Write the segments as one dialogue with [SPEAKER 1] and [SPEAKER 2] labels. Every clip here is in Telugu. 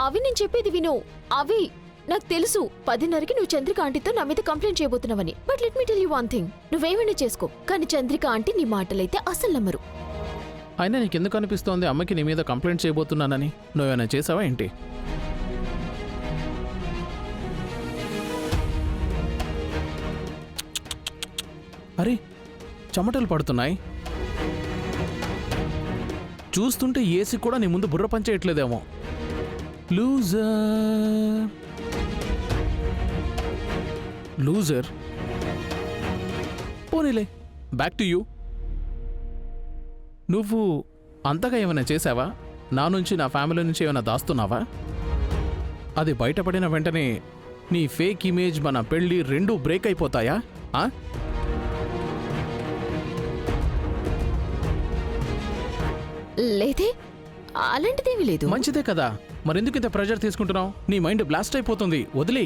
[SPEAKER 1] అవి నేను చెప్పేది విను. అవి నాకు తెలుసు 10:30కి నువ్వు చంద్రిక ఆంటీతో నా మీద కంప్లైంట్ చేయబోతున్నావని. But let me tell you one thing, నువ్వేమైనా చేసుకో, కానీ చంద్రిక ఆంటీ నీ మాటలైతే అస్సలు నమ్మరు.
[SPEAKER 2] అయినా నీకెందుకు అనిపిస్తోంది అమ్మకి నీ మీద కంప్లైంట్ చేయబోతున్నానని? నువ్వేమైనా చేసావా ఏంటి? అరే చెమటలు పడుతున్నాయి. చూస్తుంటే ఏసీ కూడా నీ ముందు బుర్ర పనిచేయట్లేదేమో. Loser loser. పోనీలే, బ్యాక్ టు యూ. నువ్వు అంతగా ఏమైనా చేసావా? నా నుంచి, నా ఫ్యామిలీ నుంచి ఏమైనా దాస్తున్నావా? అది బయటపడిన వెంటనే నీ ఫేక్ ఇమేజ్, మన పెళ్ళి రెండూ బ్రేక్ అయిపోతాయా?
[SPEAKER 1] లేదే, అలాంటిదేమీ లేదు.
[SPEAKER 2] మంచిదే కదా, మరెందుకు ఇంత ప్రెషర్ తీసుకుంటున్నావు? నీ మైండ్ బ్లాస్ట్ అయిపోతుంది, వదిలే.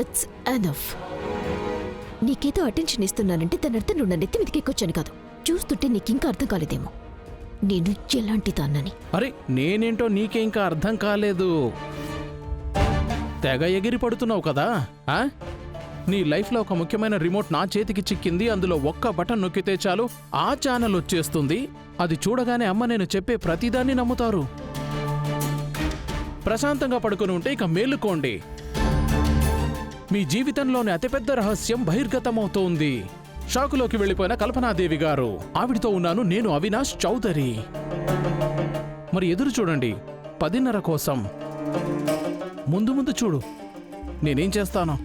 [SPEAKER 1] It's enough. నీకేదో అటెన్షన్ ఇస్తున్నానంటే దాని అర్థం నువ్వు నెత్తి మీదకి ఎక్కొచ్చాను కాదు. చూస్తుంటే నీకింకా అర్థం కాలేదేమో నేను ఎలాంటి దాన్నని.
[SPEAKER 2] అరే నేనేంటో నీకే ఇంకా అర్థం కాలేదు. తెగ ఎగిరి పడుతున్నావు కదా. నీ లైఫ్లో ఒక ముఖ్యమైన రిమోట్ నా చేతికి చిక్కింది. అందులో ఒక్క బటన్ నొక్కితే చాలు ఆ ఛానల్ వచ్చేస్తుంది. అది చూడగానే అమ్మ నేను చెప్పే ప్రతిదాన్ని నమ్ముతారు. ప్రశాంతంగా పడుకుని ఉంటే ఇక మేలుకోండి. మీ జీవితంలోని అతిపెద్ద రహస్యం బహిర్గతమవుతోంది. షాకులోకి వెళ్లిపోయిన కల్పనాదేవి గారు. ఆవిడితో ఉన్నాను నేను, అవినాష్ చౌదరి. మరి ఎదురు చూడండి 10:30 కోసం. ముందు ముందు చూడు నేనేం చేస్తాను.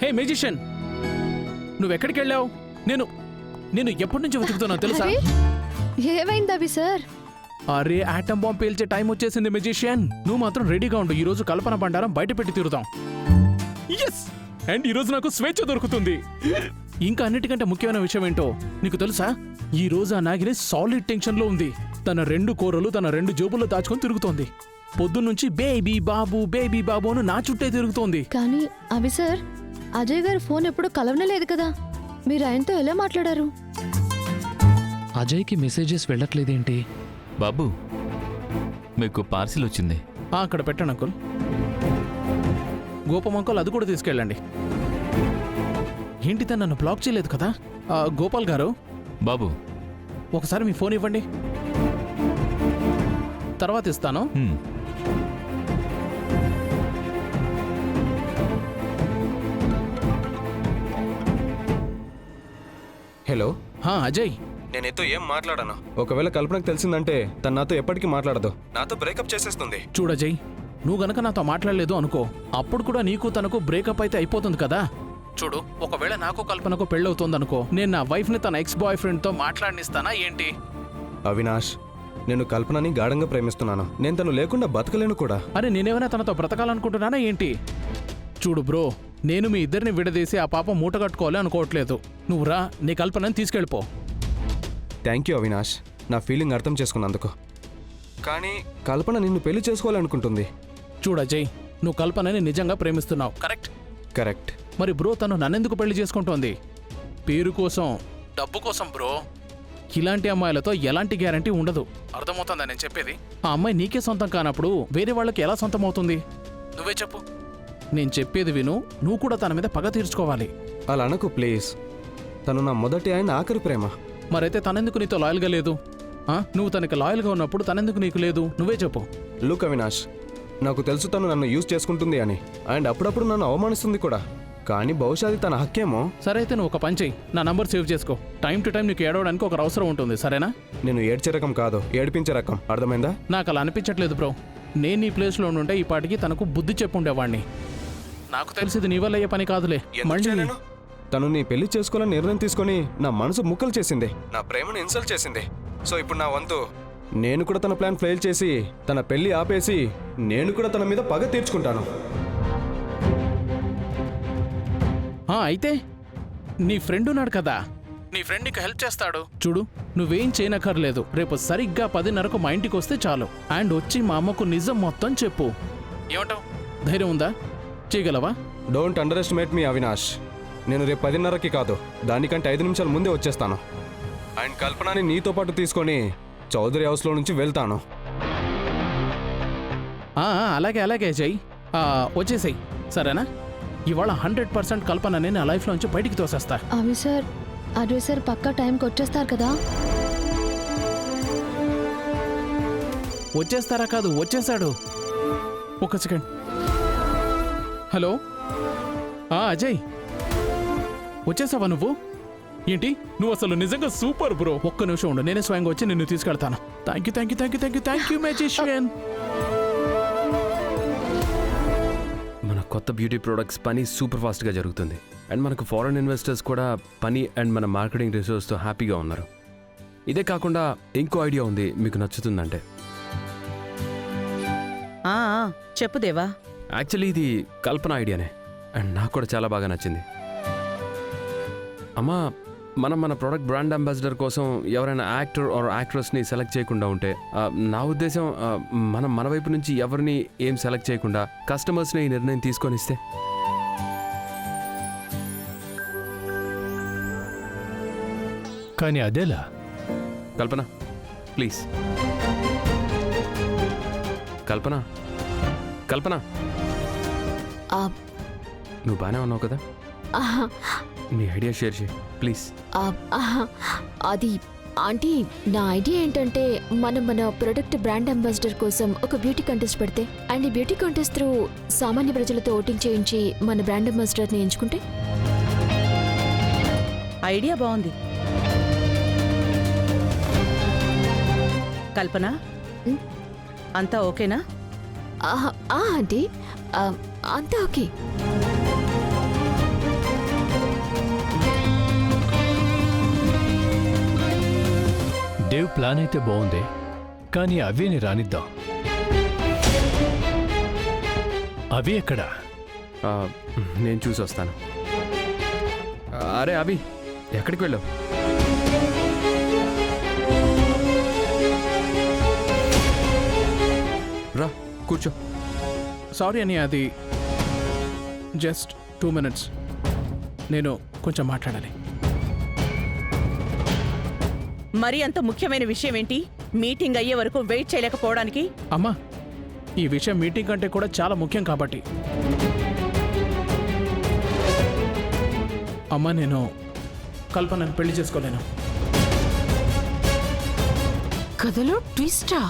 [SPEAKER 2] హే మ్యూజిషియన్, నువ్వెక్కడికి వెళ్ళావు? నేను ఎప్పటి నుంచి వెతుకుతున్నావు తెలుసా?
[SPEAKER 3] ఏమైంది అవి సార్?
[SPEAKER 2] అరే ఆటం బాంబ్ పేల్చే టైం వచ్చేసింది మ్యూజిషియన్. నువ్వు మాత్రం రెడీగా ఉండు. ఈ రోజు కల్పన బండారం బయట పెట్టి తిరుగుతాం. ఎస్, అండ్ ఈ రోజు నాకు స్వేచ్ఛ దొరుకుతుంది. ఇంకా అన్నిటికంటే ముఖ్యమైన విషయం ఏంటో నీకు తెలుసా? ఈ రోజు ఆ నాగిని సాలిడ్ టెన్షన్ లో ఉంది. తన 2 కూరలు తన 2 జోబుల్లో దాచుకొని తిరుగుతోంది. పొద్దున్నుంచి బేబీ బాబు అని నా చుట్టే తిరుగుతోంది.
[SPEAKER 3] కానీ అవి సార్, అజయ్ గారి ఫోన్ ఎప్పుడు కలవనలేదు కదా, మీరు ఆయనతో ఎలా మాట్లాడారు?
[SPEAKER 4] అజయ్కి మెసేజెస్ వెళ్ళట్లేదేంటి?
[SPEAKER 5] బాబు మీకు పార్సిల్ వచ్చింది.
[SPEAKER 2] అక్కడ పెట్టండి అంకుల్. గోపం అంకుల్ అది కూడా తీసుకెళ్ళండి. ఏంటి తను నన్ను బ్లాక్ చేయలేదు కదా? గోపాల్ గారు
[SPEAKER 5] బాబు
[SPEAKER 2] ఒకసారి మీ ఫోన్ ఇవ్వండి, తర్వాత ఇస్తాను.
[SPEAKER 6] హలో.
[SPEAKER 2] అజయ్,
[SPEAKER 6] నేనైతే ఏం మాట్లాడాను. ఒకవేళ కల్పనకు తెలిసిందంటే తను నాతో ఎప్పటికీ మాట్లాడదు, నాతో బ్రేకప్ చేసేస్తుంది.
[SPEAKER 2] చూడజయ్, నువ్వు గనక నాతో మాట్లాడలేదు అనుకో, అప్పుడు కూడా నీకు తనకు బ్రేకప్ అయితే అయిపోతుంది కదా. చూడు, ఒకవేళ నాకు కల్పనకు పెళ్ళవుతుంది అనుకో, నేను నా వైఫ్ ని తన ఎక్స్ బాయ్ ఫ్రెండ్ తో మాట్లాడినిస్తానా ఏంటి?
[SPEAKER 6] అవినాష్, నేను కల్పనని గాఢంగా ప్రేమిస్తున్నాను. నేను తను లేకుండా బతకలేను కూడా.
[SPEAKER 2] అరే నేనేమైనా తనతో బ్రతకాలనుకుంటున్నానా ఏంటి? చూడు బ్రో, నేను మీ ఇద్దరిని విడదీసి ఆ పాప మూట కట్టుకోవాలి అనుకోవట్లేదు. నువ్వు రా, నీ కల్పనని తీసుకెళ్ళిపో.
[SPEAKER 6] థ్యాంక్ యూ అవినాష్, నా ఫీలింగ్ అర్థం చేసుకున్నందుకు. కానీ కల్పన నిన్ను పెళ్లి చేసుకోవాలనుకుంటుంది.
[SPEAKER 2] చూడజయ్, నువ్వు కల్పనని నిజంగా ప్రేమిస్తున్నావు, కరెక్ట్?
[SPEAKER 6] కరెక్ట్.
[SPEAKER 2] మరి బ్రో తను నన్నెందుకు పెళ్లి చేసుకుంటోంది? పేరు కోసం, డబ్బు కోసం బ్రో. ఇలాంటి అమ్మాయిలతో ఎలాంటి గ్యారంటీ ఉండదు. అర్థమవుతుందా నేను చెప్పేది? ఆ అమ్మాయి నీకే సొంతం కానప్పుడు వేరే వాళ్ళకి ఎలా సొంతం అవుతుంది? నువ్వే చెప్పు. నేను చెప్పేది విను, నువ్వు కూడా తన మీద పగ తీర్చుకోవాలి.
[SPEAKER 6] అలా అనకు ప్లీజ్. తను నా మొదటి ఆయన ఆఖరి ప్రేమ.
[SPEAKER 2] మరైతే తనెందుకు నీతో లాయల్గా లేదు? నువ్వు తనకి లాయల్గా ఉన్నప్పుడు తనెందుకు నీకు లేదు? నువ్వే చెప్పు.
[SPEAKER 6] లుక్ అవినాష్, నాకు తెలుసు తను నన్ను యూజ్ చేసుకుంటుంది అని, అండ్ అప్పుడప్పుడు నన్ను అవమానిస్తుంది కూడా. కానీ బహుశా అది తన హక్కేమో.
[SPEAKER 2] సరే అయితే నువ్వు ఒక పని చెయ్యి, నా నంబర్ సేవ్ చేసుకో. టైం టు టైం నీకు ఏడవడానికి ఒక అవసరం ఉంటుంది, సరేనా?
[SPEAKER 6] నేను ఏడ్చే రకం కాదు, ఏడిపించే రకం. అర్థమైందా?
[SPEAKER 2] నాకు అలా అనిపించట్లేదు బ్రో. నేను ఈ ప్లేస్లో ఉండుంటే ఈ పాటికి తనకు బుద్ధి చెప్పుండేవాడిని. నాకు తెలిసింది నీ వల్ల అయ్యే పని కాదులే. మళ్ళీ
[SPEAKER 6] తను నీ పెళ్లి చేసుకోవాలని నిర్ణయం తీసుకొని నా మనసు ముక్కలు చేసింది, నా ప్రేమను ఇన్సల్ట్ చేసింది. సో ఇప్పుడు నా వంతు నేను కూడా తన ప్లాన్ ఫెయిల్ చేసి తన పెళ్లి ఆపేసి నేను కూడా తన మీద పగ తీర్చుకుంటాను.
[SPEAKER 2] అయితే నీ ఫ్రెండ్ ఉన్నాడు కదా, నీ ఫ్రెండ్ నీకు హెల్ప్ చేస్తాడు. చూడు, నువ్వేం చేయనక్కర్లేదు. రేపు సరిగ్గా 10:30కు మా ఇంటికి వస్తే చాలు. అండ్ వచ్చి మా అమ్మకు నిజం మొత్తం చెప్పు. ఏమంటావు? ధైర్యం ఉందా? చేయగలవా?
[SPEAKER 6] డోంట్ అండర్ ఎస్టిమేట్ మీ అవినాష్. నేను రేపు 10:30కి కాదు, దానికంటే 5 నిమిషాల ముందే వచ్చేస్తాను. అండ్ కల్పనని నీతో పాటు తీసుకొని చౌదరి హౌస్లో నుంచి వెళ్తాను.
[SPEAKER 2] అలాగే జై, వచ్చేసాయి సరేనా? ఇవాళ 100% కల్పన నేను నా లైఫ్లో నుంచి బయటికి తోసేస్తా.
[SPEAKER 3] అజయ్ సార్ పక్కా టైంకి వచ్చేస్తారు కదా?
[SPEAKER 2] వచ్చేస్తారా కాదు, వచ్చేసాడు. ఒక సెకండ్. హలో అజయ్, వచ్చేసావా నువ్వు? ఏంటి, నువ్వు అసలు నిజంగా సూపర్ బ్రో. ఒక్క నిమిషం ఉండు, నేనే స్వయంగా వచ్చి నిన్ను తీసుకెళ్తాను. Thank you magician.
[SPEAKER 4] మన కొత్త బ్యూటీ ప్రొడక్ట్స్ పని సూపర్ ఫాస్ట్గా జరుగుతుంది. అండ్ మనకు ఫారెన్ ఇన్వెస్టర్స్ కూడా పని అండ్ మన మార్కెటింగ్ రిసోర్స్తో హ్యాపీగా ఉన్నారు. ఇదే కాకుండా ఇంకో ఐడియా ఉంది, మీకు నచ్చుతుందంటే.
[SPEAKER 7] చెప్పు దేవా.
[SPEAKER 4] యాక్చువల్లీ ఇది కల్పన ఐడియానే, అండ్ నాకు కూడా చాలా బాగా నచ్చింది. అమ్మా, మనం మన ప్రోడక్ట్ బ్రాండ్ అంబాసిడర్ కోసం ఎవరైనా యాక్టర్ ఆర్ యాక్ట్రెస్ని సెలెక్ట్ చేయకుండా ఉంటే, నా ఉద్దేశం మనం మన వైపు నుంచి ఎవరిని ఏం సెలెక్ట్ చేయకుండా కస్టమర్స్ని ఈ నిర్ణయం తీసుకొని ఇస్తే.
[SPEAKER 8] కానీ అదేలా?
[SPEAKER 4] కల్పన ప్లీజ్. కల్పన కల్పన నువ్వు బాగానే ఉన్నావు కదా? నీ ఐడియా షేర్ చేయి ప్లీజ్.
[SPEAKER 1] అది ఆంటీ, నా ఐడియా ఏంటంటే మనం మన ప్రొడక్ట్ బ్రాండ్ అంబాసిడర్ కోసం ఒక బ్యూటీ కంటెస్ట్ పెడితే, అండ్ ఈ బ్యూటీ కంటెస్ట్ త్రూ సామాన్య ప్రజలతో ఓటింగ్ చేయించి మన బ్రాండ్ అంబాసిడర్ని ఎంచుకుంటే.
[SPEAKER 7] ఐడియా బాగుంది. కల్పన, అంతా ఓకేనా?
[SPEAKER 1] ఆంటీ, అంతా ఓకే.
[SPEAKER 8] దేవ్ ప్లాన్ అయితే బాగుంది, కానీ అవిని రానిద్దాం. అవి ఎక్కడా?
[SPEAKER 4] నేను చూసి వస్తాను. అరే అభి, ఎక్కడికి వెళ్ళావు? రా కూర్చో.
[SPEAKER 2] సారీ అని, అది జస్ట్ 2 minutes. నేను కొంచెం మాట్లాడాలి.
[SPEAKER 7] మరి అంత ముఖ్యమైన విషయం ఏంటి? మీటింగ్ అయ్యే వరకు వెయిట్ చేయలేకపోవడానికి?
[SPEAKER 2] అమ్మా, ఈ విషయం మీటింగ్ కంటే కూడా చాలా ముఖ్యం కాబట్టి. అమ్మా, నేను కల్పనను పెళ్లి చేసుకోలేను.
[SPEAKER 1] కథలో ట్విస్టా?